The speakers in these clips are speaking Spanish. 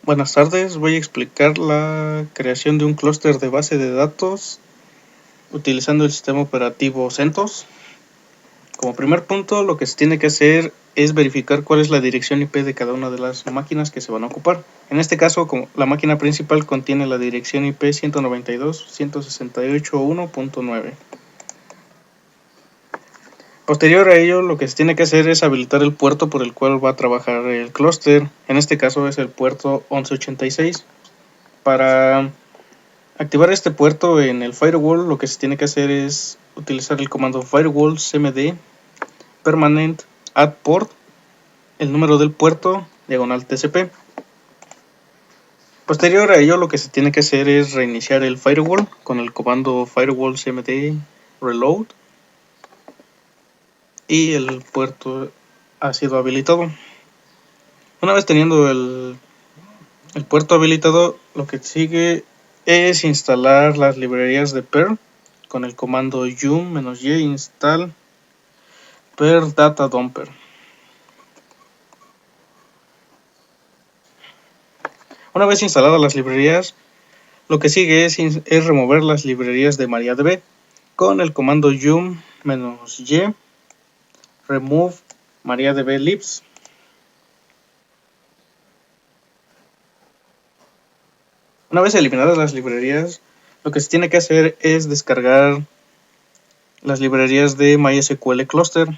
Buenas tardes, voy a explicar la creación de un clúster de base de datos utilizando el sistema operativo CentOS. Como primer punto, lo que se tiene que hacer es verificar cuál es la dirección IP de cada una de las máquinas que se van a ocupar. En este caso, como la máquina principal contiene la dirección IP 192.168.1.9. Posterior a ello, lo que se tiene que hacer es habilitar el puerto por el cual va a trabajar el clúster. En este caso es el puerto 1186. Para activar este puerto en el firewall, lo que se tiene que hacer es utilizar el comando firewall cmd permanent add port, el número del puerto, diagonal tcp. Posterior a ello, lo que se tiene que hacer es reiniciar el firewall con el comando firewall cmd reload y el puerto ha sido habilitado. Una vez teniendo el puerto habilitado, lo que sigue es instalar las librerías de Perl con el comando yum-y install Perl data dumper. Una vez instaladas las librerías, lo que sigue es remover las librerías de MariaDB con el comando yum-y remove MariaDB libs. Una vez eliminadas las librerías, lo que se tiene que hacer es descargar las librerías de MySQL Cluster.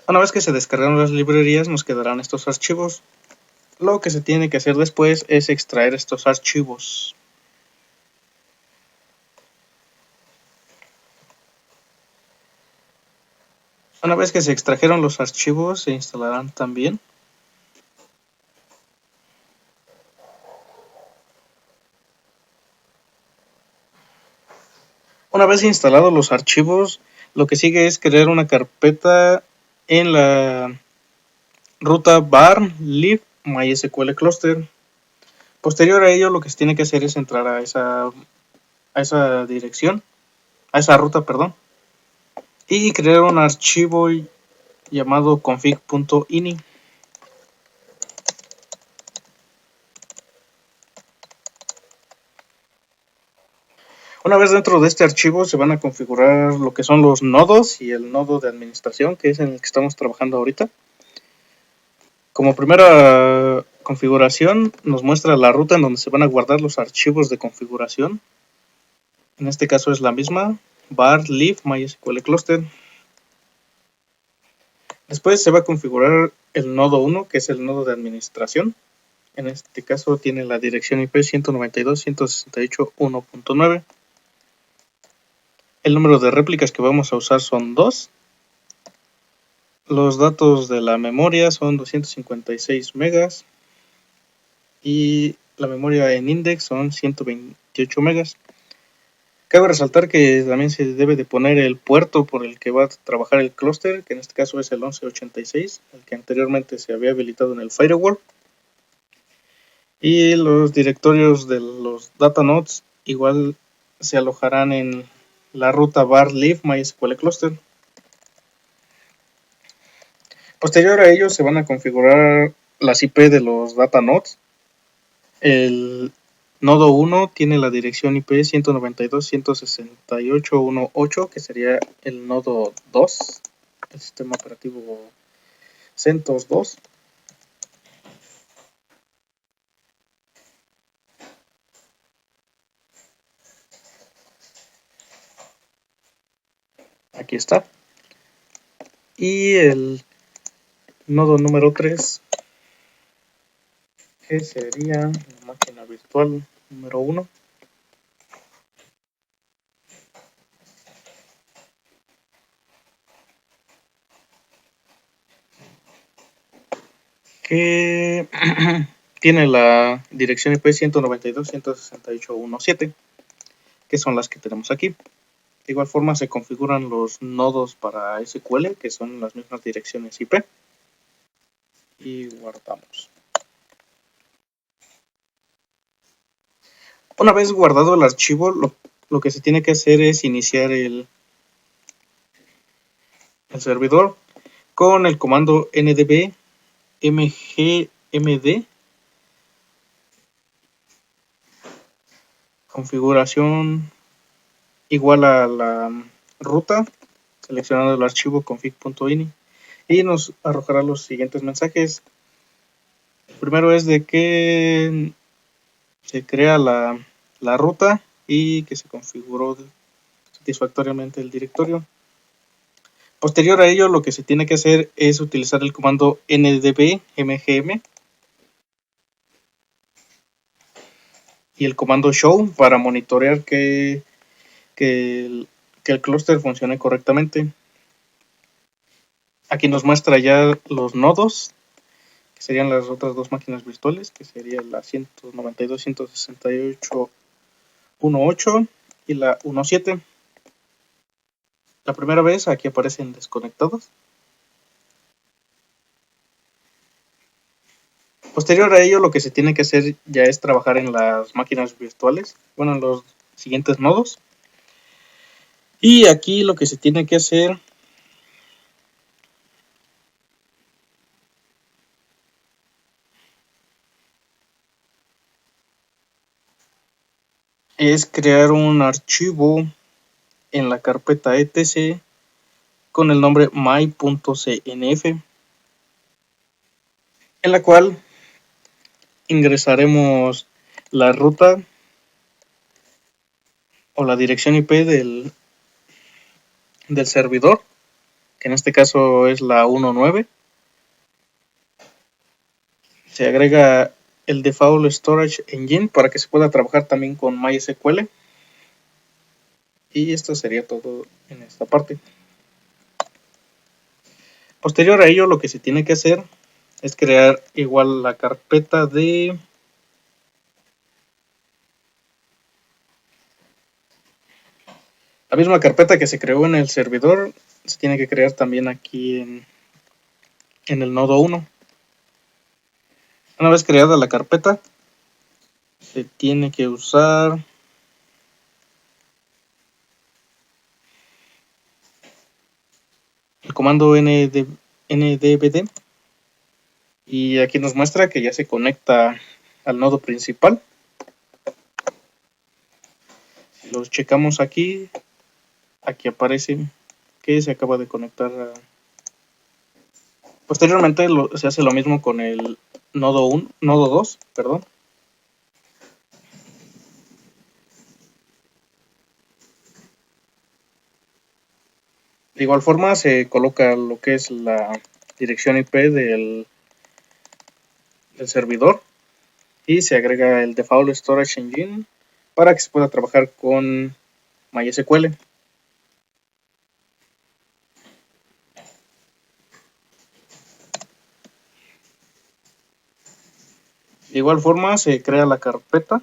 Una vez que se descargaron las librerías, nos quedarán estos archivos. Lo que se tiene que hacer después es extraer estos archivos. Una vez que se extrajeron los archivos, se instalarán también. Una vez instalados los archivos, lo que sigue es crear una carpeta en la ruta var lib mysql cluster. Posterior a ello, lo que se tiene que hacer es entrar a esa dirección, a esa ruta, perdón, y crear un archivo llamado config.ini. Una vez dentro de este archivo se van a configurar lo que son los nodos y el nodo de administración, que es en el que estamos trabajando ahorita. Como primera configuración nos muestra la ruta en donde se van a guardar los archivos de configuración. En este caso es la misma, var lib mysql cluster. Después se va a configurar el nodo 1, que es el nodo de administración. En este caso tiene la dirección IP 192.168.1.9. El número de réplicas que vamos a usar son 2. Los datos de la memoria son 256 megas. Y la memoria en index son 128 megas. Cabe resaltar que también se debe de poner el puerto por el que va a trabajar el clúster, que en este caso es el 1186, el que anteriormente se había habilitado en el firewall. Y los directorios de los data nodes igual se alojarán en la ruta var lib mysql cluster. Posterior a ello se van a configurar las IP de los data nodes. El nodo 1 tiene la dirección IP 192.168.1.8, que sería el nodo 2, el sistema operativo CentOS 2. Aquí está. Y el nodo número 3, que sería la máquina virtual número 1. Que tiene la dirección IP 192.168.1.7, que son las que tenemos aquí. De igual forma se configuran los nodos para SQL, que son las mismas direcciones IP. Y guardamos. Una vez guardado el archivo, lo que se tiene que hacer es iniciar el el servidor con el comando ndb mgmd configuración igual a la ruta, seleccionando el archivo config.ini y nos arrojará los siguientes mensajes. El primero es de que se crea la ruta y que se configuró satisfactoriamente el directorio. Posterior a ello, lo que se tiene que hacer es utilizar el comando ndb mgm y el comando show para monitorear que el clúster funcione correctamente. Aquí nos muestra ya los nodos, que serían las otras dos máquinas virtuales, que sería la 192.168.1.8 y la 1.7. La primera vez aquí aparecen desconectados. Posterior a ello, lo que se tiene que hacer ya es trabajar en las máquinas virtuales, bueno, en los siguientes nodos. Y aquí lo que se tiene que hacer es crear un archivo en la carpeta etc con el nombre my.cnf, en la cual ingresaremos la ruta o la dirección IP del servidor, que en este caso es la 1.9. Se agrega el Default Storage Engine para que se pueda trabajar también con MySQL. Y esto sería todo en esta parte. Posterior a ello, lo que se tiene que hacer es crear igual la carpeta de la misma carpeta que se creó en el servidor, se tiene que crear también aquí en el nodo 1. Una vez creada la carpeta, se tiene que usar el comando ndbd y aquí nos muestra que ya se conecta al nodo principal. Si los checamos aquí aparece que se acaba de conectar. Posteriormente se hace lo mismo con el nodo 2, perdón. De igual forma se coloca lo que es la dirección IP del servidor y se agrega el Default Storage Engine para que se pueda trabajar con MySQL. De igual forma se crea la carpeta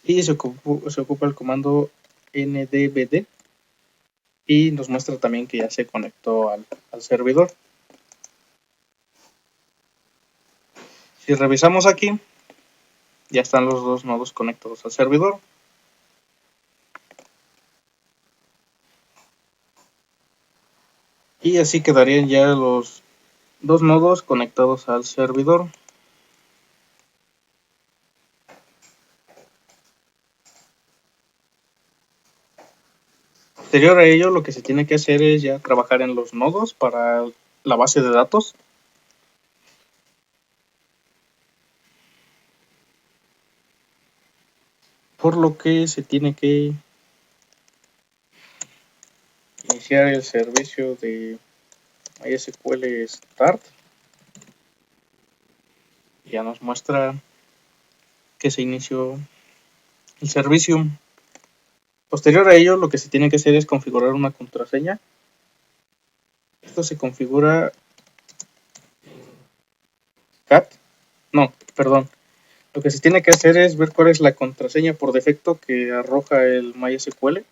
y se ocupa el comando ndbd y nos muestra también que ya se conectó al servidor. Si revisamos aquí, ya están los dos nodos conectados al servidor. Y así quedarían ya los dos nodos conectados al servidor. Posterior a ello, lo que se tiene que hacer es ya trabajar en los nodos para la base de datos. Por lo que se tiene que iniciar el servicio de MySQL Start. Ya nos muestra que se inició el servicio. Posterior a ello, lo que se tiene que hacer es configurar una contraseña. Esto se configura Lo que se tiene que hacer es ver cuál es la contraseña por defecto que arroja el MySQL.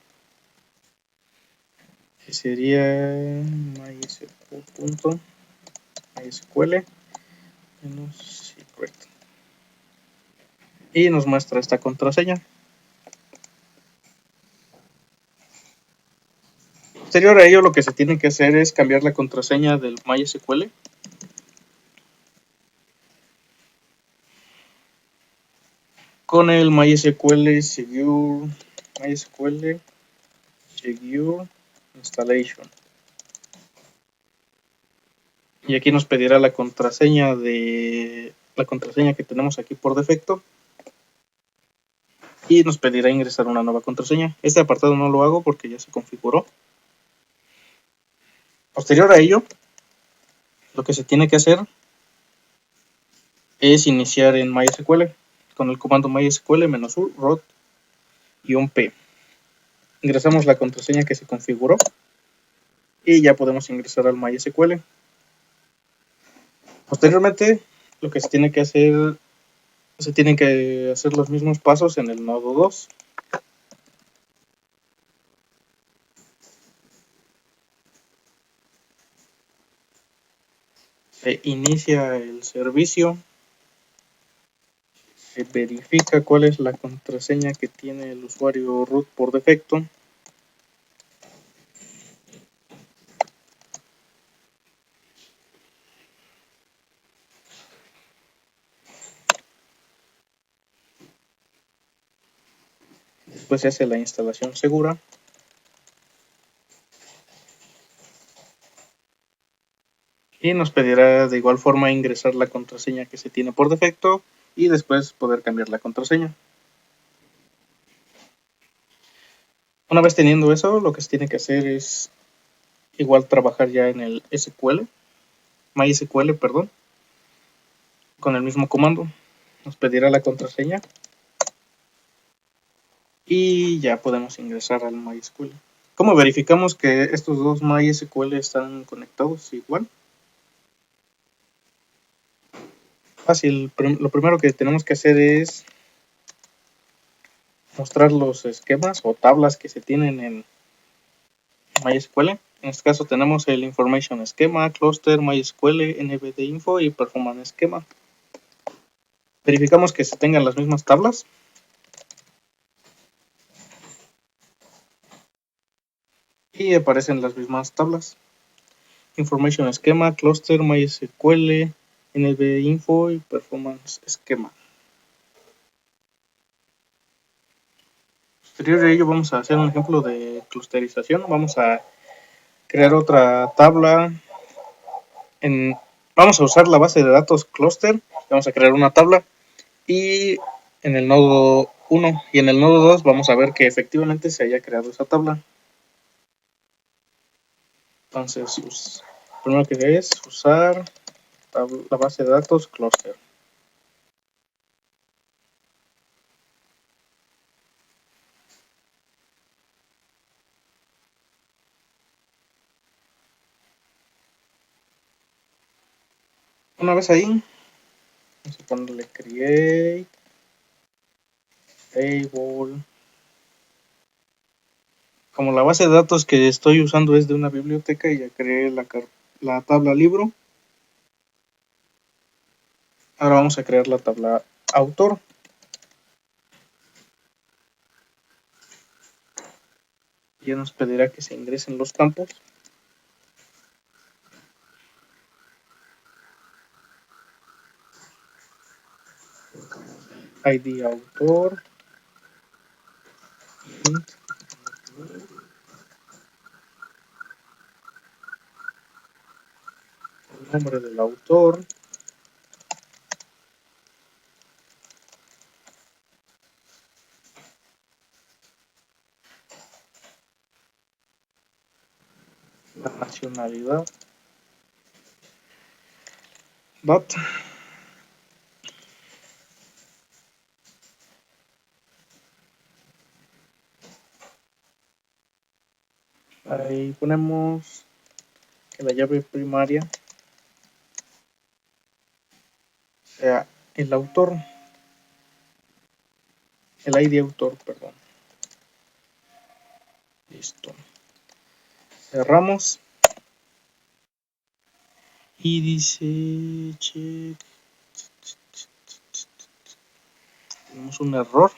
Que sería mysql.mysql secret. Y nos muestra esta contraseña. Posterior a ello, lo que se tiene que hacer es cambiar la contraseña del MySQL. Con el MySQL Secure Installation. Y aquí nos pedirá la contraseña que tenemos aquí por defecto. Y nos pedirá ingresar una nueva contraseña. Este apartado no lo hago porque ya se configuró. Posterior a ello, lo que se tiene que hacer es iniciar en MySQL con el comando MySQL -u root-p. Ingresamos la contraseña que se configuró y ya podemos ingresar al MySQL. Posteriormente, lo que se tienen que hacer los mismos pasos en el nodo 2. Se inicia el servicio, se verifica cuál es la contraseña que tiene el usuario root por defecto. Después se hace la instalación segura. Y nos pedirá de igual forma ingresar la contraseña que se tiene por defecto y después poder cambiar la contraseña. Una vez teniendo eso, lo que se tiene que hacer es igual trabajar ya en el MySQL, con el mismo comando. Nos pedirá la contraseña y ya podemos ingresar al MySQL. ¿Cómo verificamos que estos dos MySQL están conectados igual? Fácil, lo primero que tenemos que hacer es mostrar los esquemas o tablas que se tienen en MySQL. En este caso tenemos el Information Schema, Cluster, MySQL, NBDinfo y Performance Schema. Verificamos que se tengan las mismas tablas. Y aparecen las mismas tablas. Information Schema, Cluster, MySQL, NBInfo y Performance Schema. Posterior a ello vamos a hacer un ejemplo de clusterización. Vamos a crear otra tabla. Vamos a usar la base de datos cluster. Vamos a crear una tabla. Y en el nodo 1 y en el nodo 2 vamos a ver que efectivamente se haya creado esa tabla. Entonces, lo primero que es usar la base de datos cluster. Una vez ahí, vamos a ponerle create table. Como la base de datos que estoy usando es de una biblioteca y ya creé la tabla libro, ahora vamos a crear la tabla autor. Ya nos pedirá que se ingresen los campos. ID autor. El nombre del autor. La nacionalidad. Dot. Ahí ponemos que la llave primaria sea el autor, el ID autor, perdón. Listo. Cerramos. Y dice check. Tenemos un error.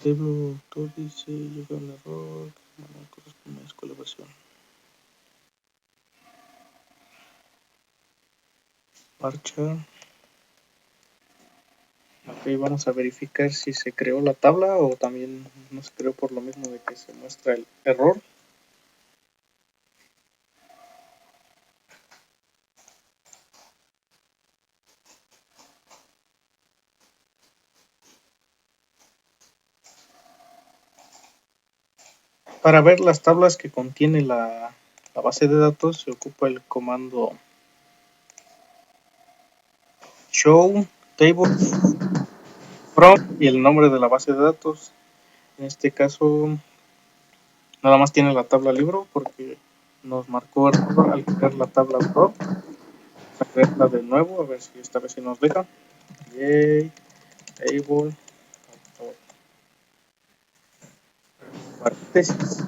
Deblo autor dice, yo veo un error, que no corresponde a colaboración. Marcha. Ok, vamos a verificar si se creó la tabla o también no se creó por lo mismo de que se muestra el error. Para ver las tablas que contiene la base de datos se ocupa el comando show table from y el nombre de la base de datos. En este caso nada más tiene la tabla libro porque nos marcó error al crear la tabla pro. Vamos a crearla de nuevo a ver si esta vez sí nos deja. Create table autor. Paréntesis.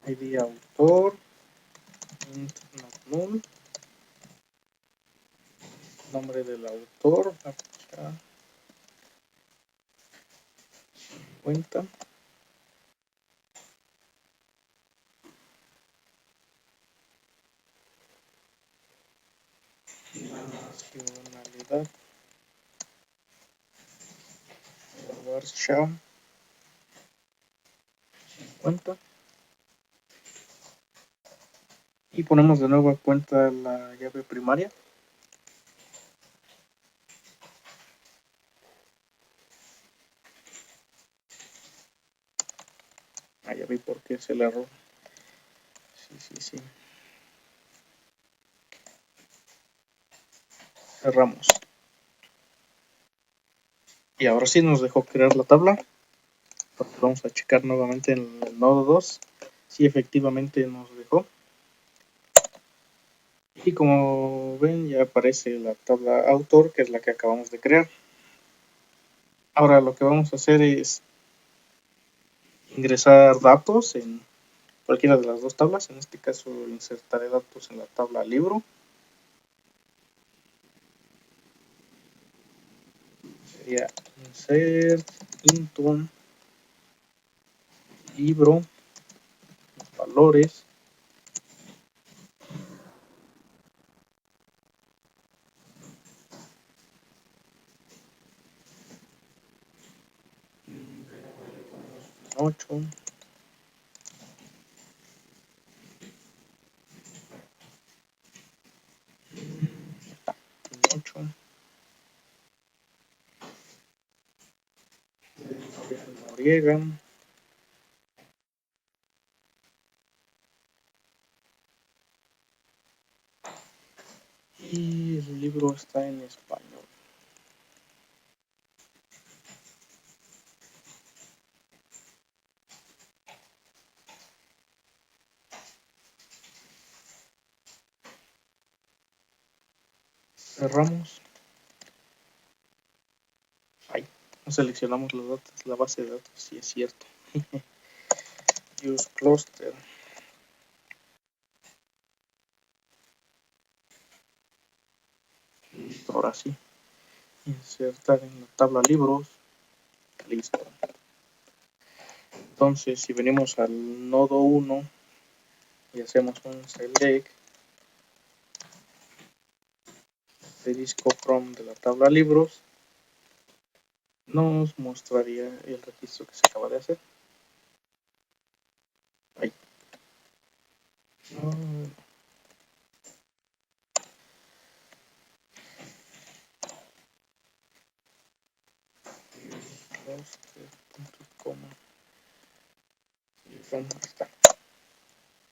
ID autor. Int not null. Nombre del autor. Fecha. Cuenta. Nacionalidad. Warsham. Cuenta. Y ponemos de nuevo a cuenta la llave primaria. Ya vi por qué es el error. Sí. Cerramos. Y ahora sí nos dejó crear la tabla. Porque vamos a checar nuevamente en el nodo 2 si efectivamente nos dejó. Y como ven ya aparece la tabla autor, que es la que acabamos de crear. Ahora lo que vamos a hacer es ingresar datos en cualquiera de las dos tablas. En este caso insertaré datos en la tabla libro. Sería insert into libro valores. Ocho. Noriega. Y el libro está en español. Cerramos. Ahí. Seleccionamos los datos, la base de datos, si es cierto. Use cluster. Listo, ahora sí. Insertar en la tabla libros. Listo. Entonces, si venimos al nodo 1 y hacemos un select de disco from de la tabla libros, nos mostraría el registro que se acaba de hacer. Ahí.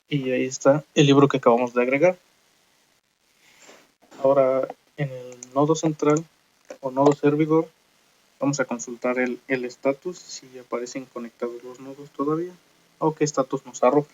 Y ahí está el libro que acabamos de agregar. Ahora en el nodo central o nodo servidor vamos a consultar el estatus, si aparecen conectados los nodos todavía o qué estatus nos arroja.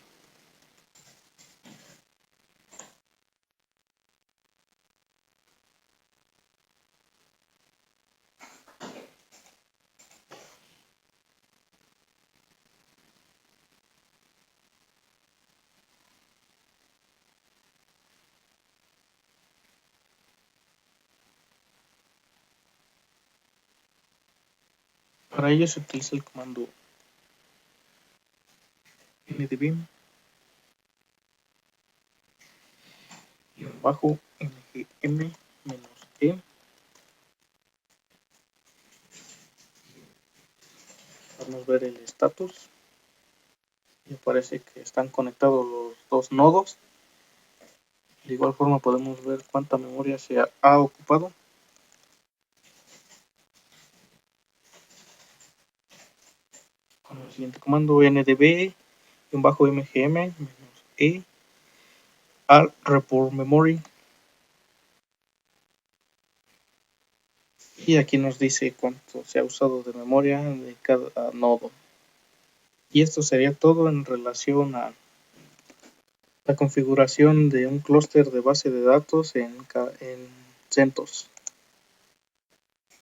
Para ello se utiliza el comando ndb bajo mgm-e. Vamos a ver el status y parece que están conectados los dos nodos. De igual forma podemos ver cuánta memoria se ha ocupado. Con el siguiente comando ndb-mgm-e al report memory, y aquí nos dice cuánto se ha usado de memoria de cada nodo. Y esto sería todo en relación a la configuración de un clúster de base de datos en CentOS.